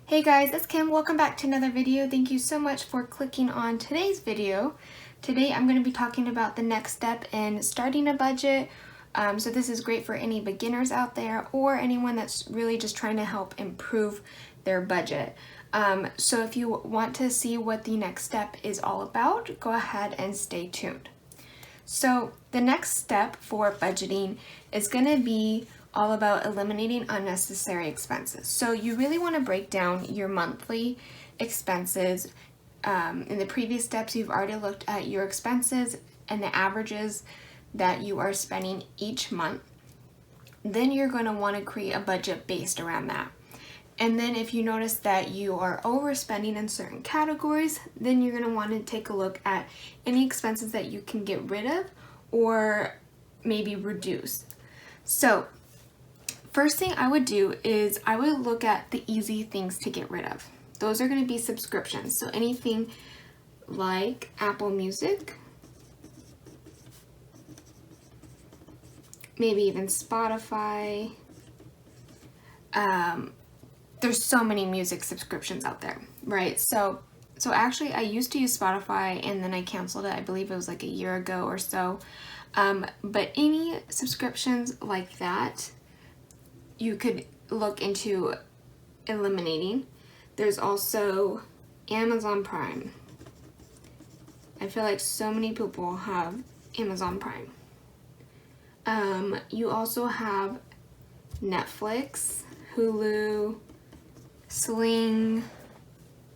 Hey guys, it's Kim. Welcome back to another video. Thank you so much for clicking on today's video. Today I'm going to be talking about the next step in starting a budget. So this is great for any beginners out there or anyone that's really just trying to help improve their budget. So if you want to see what the next step is all about, go ahead and stay tuned. So the next step for budgeting is going to be all about eliminating unnecessary expenses. So you really want to break down your monthly expenses. In the previous steps, you've already looked at your expenses and the averages that you are spending each month. Then you're going to want to create a budget based around that. And then if you notice that you are overspending in certain categories, then you're going to want to take a look at any expenses that you can get rid of or maybe reduce. So first thing I would do is I would look at the easy things to get rid of. Those are going to be subscriptions. So anything like Apple Music, maybe even Spotify. There's so many music subscriptions out there, right? So actually I used to use Spotify and then I canceled it. I believe it was like a year ago or so. But any subscriptions like that, you could look into eliminating. There's also Amazon Prime. I feel like so many people have Amazon Prime. You also have Netflix, Hulu, Sling,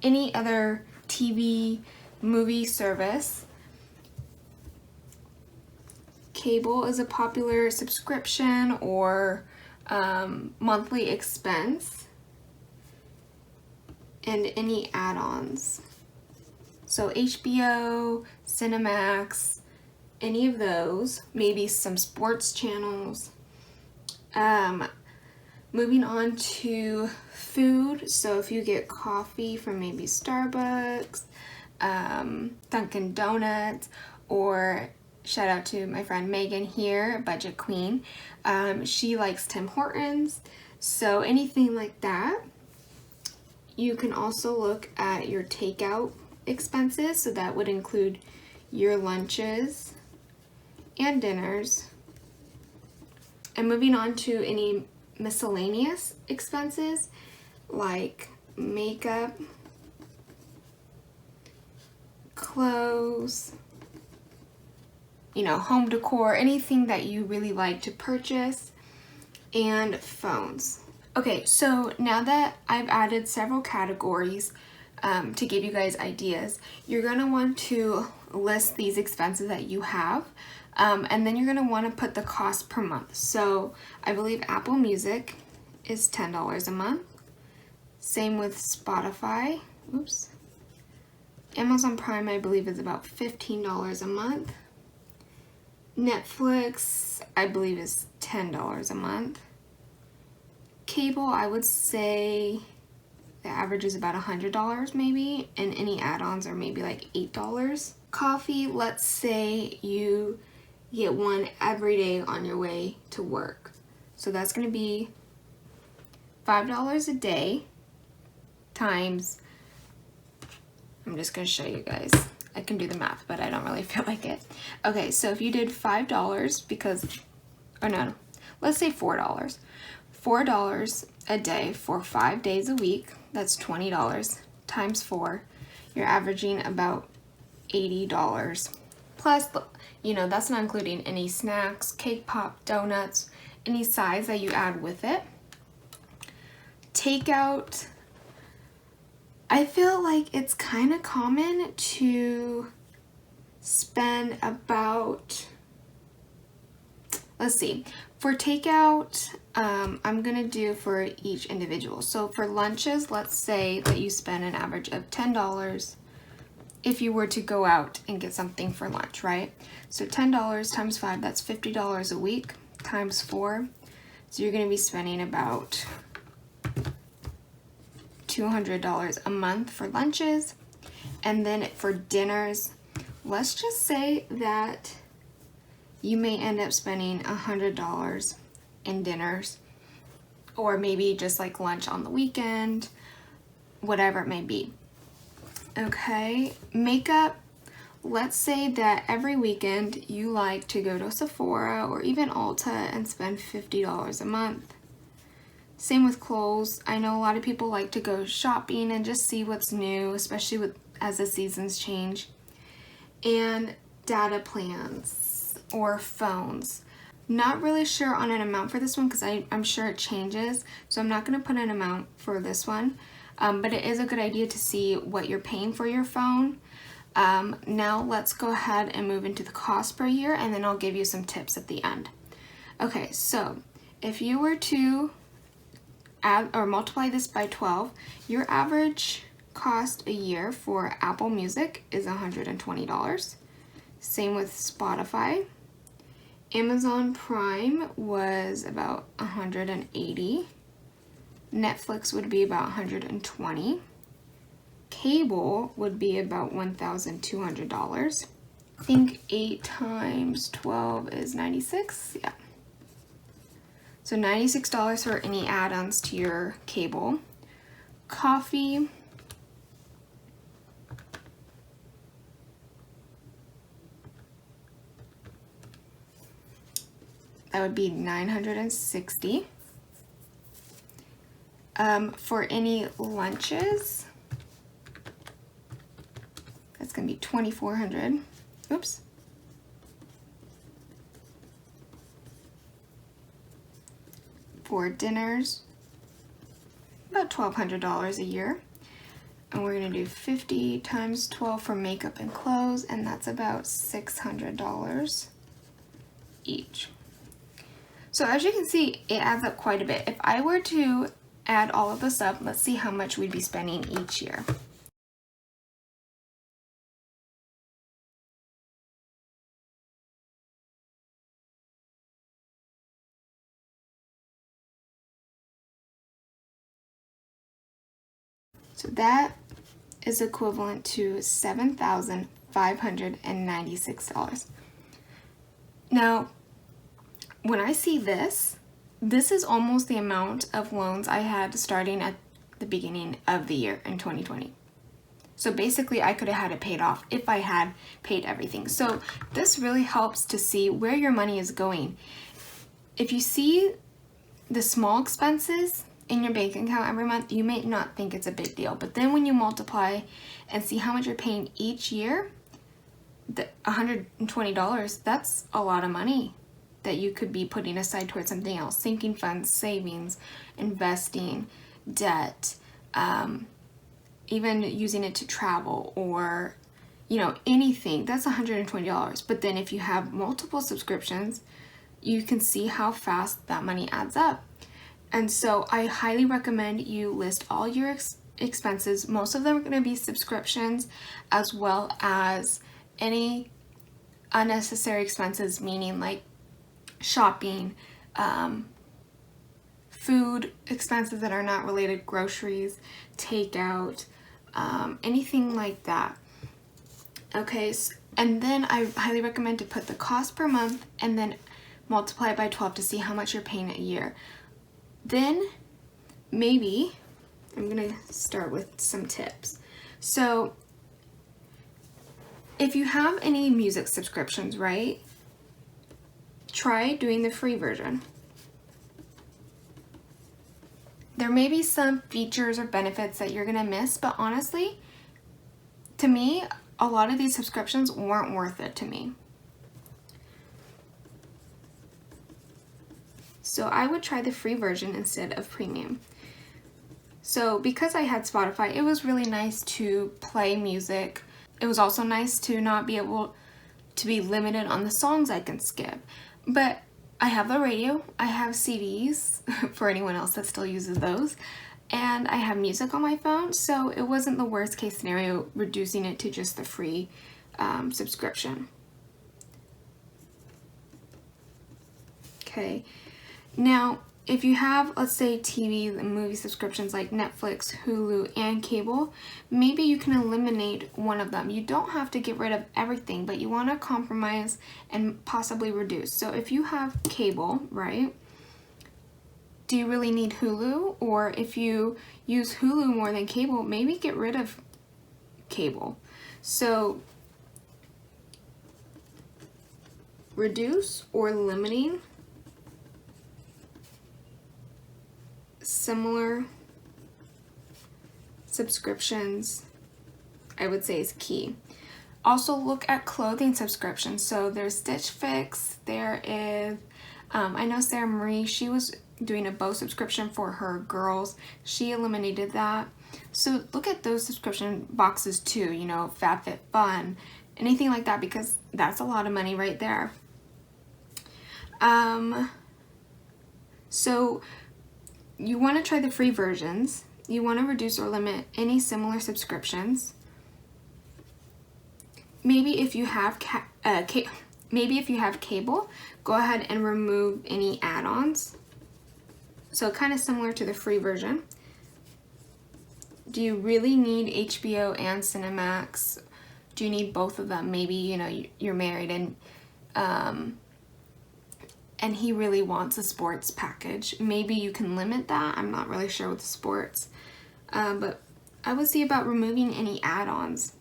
any other TV, movie service. Cable is a popular subscription or monthly expense, and any add-ons. So HBO, Cinemax, any of those, maybe some sports channels. Moving on to food, so if you get coffee from maybe Starbucks, Dunkin' Donuts, or shout out to my friend Megan here, Budget Queen. She likes Tim Hortons, so anything like that. You can also look at your takeout expenses, so that would include your lunches and dinners. And moving on to any miscellaneous expenses like makeup, clothes, home decor, anything that you really like to purchase, and phones. Okay, so now that I've added several categories to give you guys ideas, you're going to want to list these expenses that you have, and then you're going to want to put the cost per month. So I believe Apple Music is $10 a month. Same with Spotify. Oops. Amazon Prime, I believe, is about $15 a month. Netflix, I believe, is $10 a month. Cable, I would say the average is about $100 maybe, and any add-ons are maybe like $8. Coffee, let's say you get one every day on your way to work. So that's going to be $5 a day times, I'm just going to show you guys. I can do the math, but I don't really feel like it. Okay, so if you did $5 let's say $4. $4 a day for 5 days a week, that's $20 times 4. You're averaging about $80. Plus, that's not including any snacks, cake pop, donuts, any sides that you add with it. Takeout, I feel like it's kind of common to spend about, let's see, for takeout, I'm gonna do for each individual. So for lunches, let's say that you spend an average of $10 if you were to go out and get something for lunch, right? So $10 times 5, that's $50 a week, times 4. So you're gonna be spending about $200 a month for lunches. And then for dinners, let's just say that you may end up spending $100 in dinners, or maybe just like lunch on the weekend, whatever it may be. Okay, makeup. Let's say that every weekend you like to go to Sephora or even Ulta and spend $50 a month. Same with clothes. I know a lot of people like to go shopping and just see what's new, especially as the seasons change. And data plans or phones. Not really sure on an amount for this one because I'm sure it changes, so I'm not going to put an amount for this one, but it is a good idea to see what you're paying for your phone. Now let's go ahead and move into the cost per year, and then I'll give you some tips at the end. Okay, so if you were to add or multiply this by 12, your average cost a year for Apple Music is $120. Same with Spotify. Amazon Prime was about $180. Netflix would be about $120. Cable would be about $1,200. I think 8 times 12 is 96. Yeah. So $96 for any add-ons to your cable. Coffee. That would be $960. For any lunches, that's gonna be $2,400. Oops. For dinners, about $1,200 a year. And we're gonna do 50 times 12 for makeup and clothes, and that's about $600 each. So as you can see, it adds up quite a bit. If I were to add all of this up, let's see how much we'd be spending each year. So that is equivalent to $7,596. Now, when I see this is almost the amount of loans I had starting at the beginning of the year in 2020. So basically I could have had it paid off if I had paid everything. So this really helps to see where your money is going. If you see the small expenses in your bank account every month, you may not think it's a big deal. But then when you multiply and see how much you're paying each year, the $120, that's a lot of money that you could be putting aside towards something else. Sinking funds, savings, investing, debt, even using it to travel or, anything. That's $120. But then if you have multiple subscriptions, you can see how fast that money adds up. And so I highly recommend you list all your expenses. Most of them are going to be subscriptions, as well as any unnecessary expenses, meaning like shopping, food expenses that are not related, groceries, takeout, anything like that. Okay, and then I highly recommend to put the cost per month and then multiply it by 12 to see how much you're paying a year. Then maybe I'm gonna start with some tips. So if you have any music subscriptions, right, try doing the free version. There may be some features or benefits that you're gonna miss, but honestly, to me, a lot of these subscriptions weren't worth it to me. So I would try the free version instead of premium. So because I had Spotify, it was really nice to play music. It was also nice to not be able to be limited on the songs I can skip. But I have the radio, I have CDs for anyone else that still uses those, and I have music on my phone, so it wasn't the worst case scenario reducing it to just the free subscription. Okay, now if you have, let's say, TV and movie subscriptions like Netflix, Hulu, and cable, maybe you can eliminate one of them. You don't have to get rid of everything, but you want to compromise and possibly reduce. So if you have cable, right, do you really need Hulu? Or if you use Hulu more than cable, maybe get rid of cable. So reduce or limiting similar subscriptions, I would say, is key. Also look at clothing subscriptions. So there's Stitch Fix, there is, I know Sarah Marie, she was doing a bow subscription for her girls. She eliminated that. So look at those subscription boxes too, you know, FabFitFun, anything like that, because that's a lot of money right there. So you want to try the free versions. You want to reduce or limit any similar subscriptions. Maybe if you have cable, go ahead and remove any add-ons. So kind of similar to the free version. Do you really need HBO and Cinemax? Do you need both of them? Maybe, you know, you're married and he really wants a sports package. Maybe you can limit that. I'm not really sure with the sports. But I would see about removing any add-ons.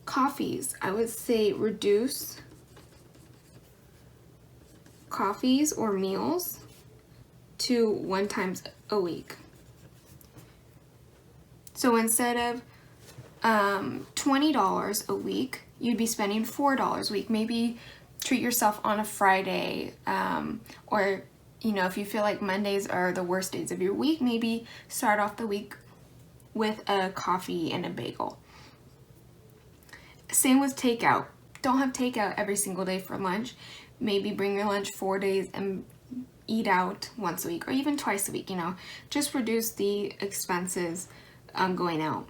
Coffees, I would say reduce coffees or meals to 1 time a week. So instead of $20 a week, you'd be spending $4 a week. Maybe treat yourself on a Friday, or, you know, if you feel like Mondays are the worst days of your week, maybe start off the week with a coffee and a bagel. Same with takeout. Don't have takeout every single day for lunch. Maybe bring your lunch 4 days and eat out once a week or even twice a week, you know. Just reduce the expenses going out.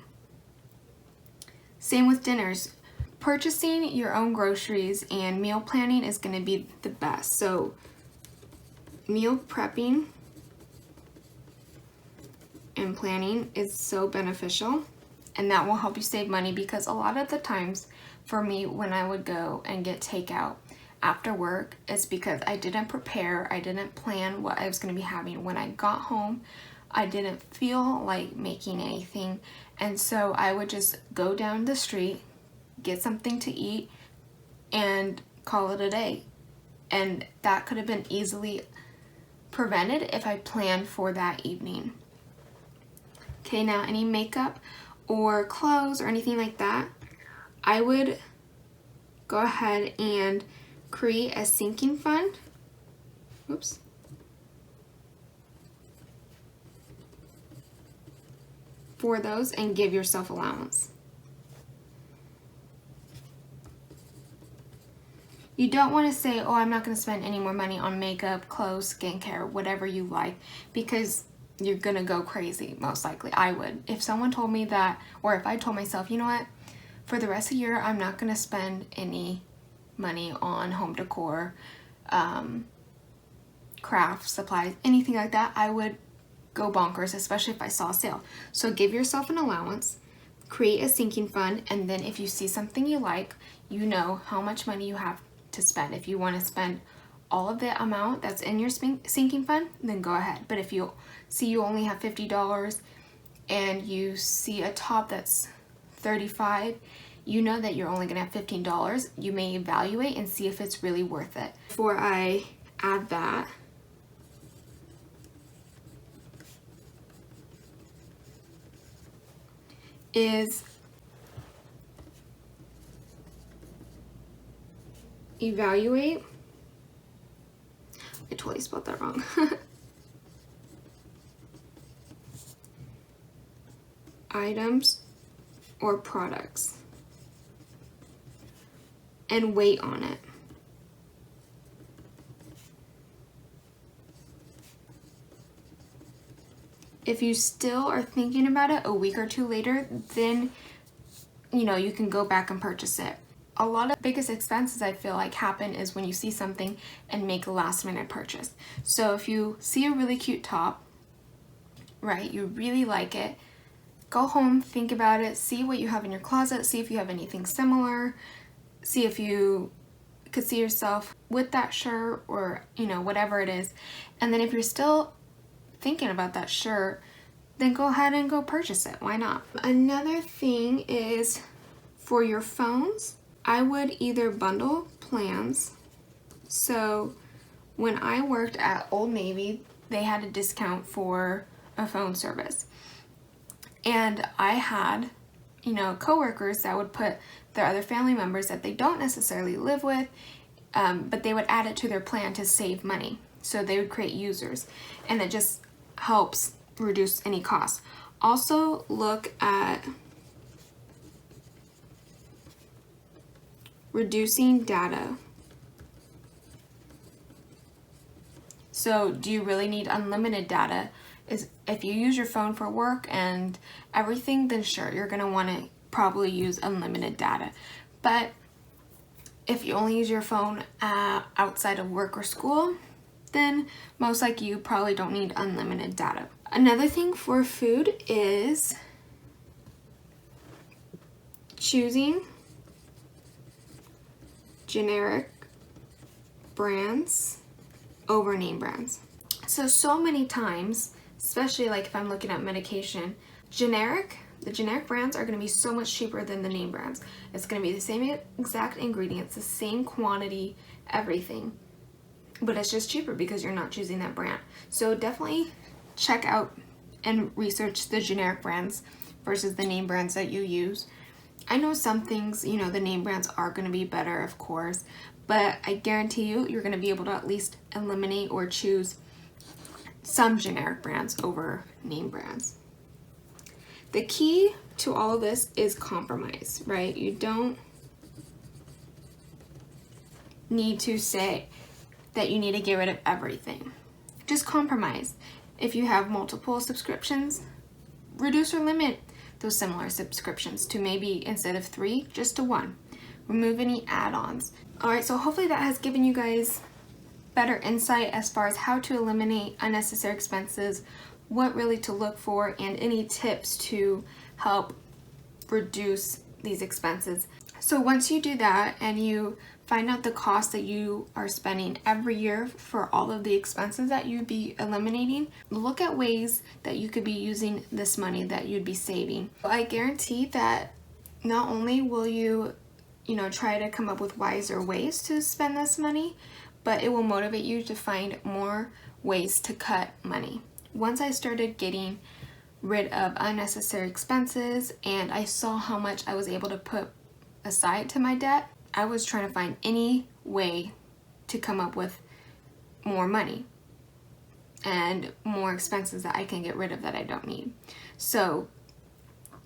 Same with dinners. Purchasing your own groceries and meal planning is going to be the best. So meal prepping and planning is so beneficial, and that will help you save money, because a lot of the times for me when I would go and get takeout after work, it's because I didn't prepare, I didn't plan what I was going to be having. When I got home, I didn't feel like making anything, and so I would just go down the street, get something to eat, and call it a day. And that could have been easily prevented if I planned for that evening. Okay, now any makeup or clothes or anything like that, I would go ahead and create a sinking fund. Oops. For those, and give yourself allowance. You don't want to say, oh, I'm not going to spend any more money on makeup, clothes, skincare, whatever you like, because you're going to go crazy, most likely. I would. If someone told me that, or if I told myself, you know what, for the rest of the year, I'm not going to spend any money on home decor, craft supplies, anything like that, I would go bonkers, especially if I saw a sale. So give yourself an allowance, create a sinking fund, and then if you see something you like, you know how much money you have to spend. If you want to spend all of the amount that's in your sinking fund, then go ahead. But if you see you only have $50 and you see a top that's $35, you know that you're only going to have $15. You may evaluate and see if it's really worth it. Before I add that, is evaluate. I totally spelled that wrong. Items or products and wait on it. If you still are thinking about it a week or two later, then you can go back and purchase it. A lot of the biggest expenses I feel like happen is when you see something and make a last minute purchase. So if you see a really cute top, right, you really like it, go home, think about it, see what you have in your closet, see if you have anything similar, see if you could see yourself with that shirt, or whatever it is. And then if you're still thinking about that shirt, then go ahead and go purchase it. Why not? Another thing is for your phones, I would either bundle plans. So when I worked at Old Navy, they had a discount for a phone service. And I had, coworkers that would put their other family members that they don't necessarily live with, but they would add it to their plan to save money. So they would create users, and it just helps reduce any costs. Also, look at reducing data. So do you really need unlimited data? If you use your phone for work and everything, then sure, you're gonna wanna probably use unlimited data. But if you only use your phone outside of work or school, then most likely you probably don't need unlimited data. Another thing for food is choosing generic brands over name brands. So many times, especially like if I'm looking at medication, the generic brands are going to be so much cheaper than the name brands. It's going to be the same exact ingredients, the same quantity, everything, but it's just cheaper because you're not choosing that brand. So definitely check out and research the generic brands versus the name brands that you use. I know some things, the name brands are going to be better, of course, but I guarantee you're going to be able to at least eliminate or choose some generic brands over name brands. The key to all of this is compromise, right? You don't need to say that you need to get rid of everything. Just compromise. If you have multiple subscriptions, reduce or limit those similar subscriptions to maybe, instead of 3, just to 1. Remove any add-ons. Alright, so hopefully that has given you guys better insight as far as how to eliminate unnecessary expenses, what really to look for, and any tips to help reduce these expenses. So once you do that and you find out the cost that you are spending every year for all of the expenses that you'd be eliminating, look at ways that you could be using this money that you'd be saving. I guarantee that not only will you try to come up with wiser ways to spend this money, but it will motivate you to find more ways to cut money. Once I started getting rid of unnecessary expenses and I saw how much I was able to put aside to my debt, I was trying to find any way to come up with more money and more expenses that I can get rid of that I don't need. So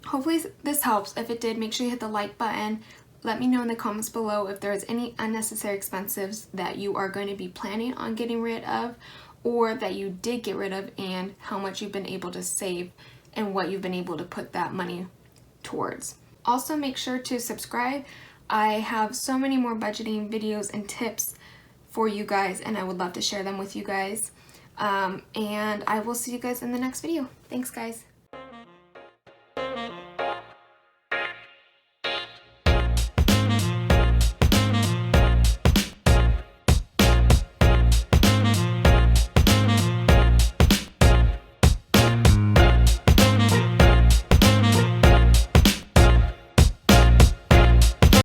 hopefully this helps. If it did, make sure you hit the like button. Let me know in the comments below if there's any unnecessary expenses that you are going to be planning on getting rid of, or that you did get rid of, and how much you've been able to save and what you've been able to put that money towards. Also, make sure to subscribe. I have so many more budgeting videos and tips for you guys, and I would love to share them with you guys. And I will see you guys in the next video. Thanks, guys.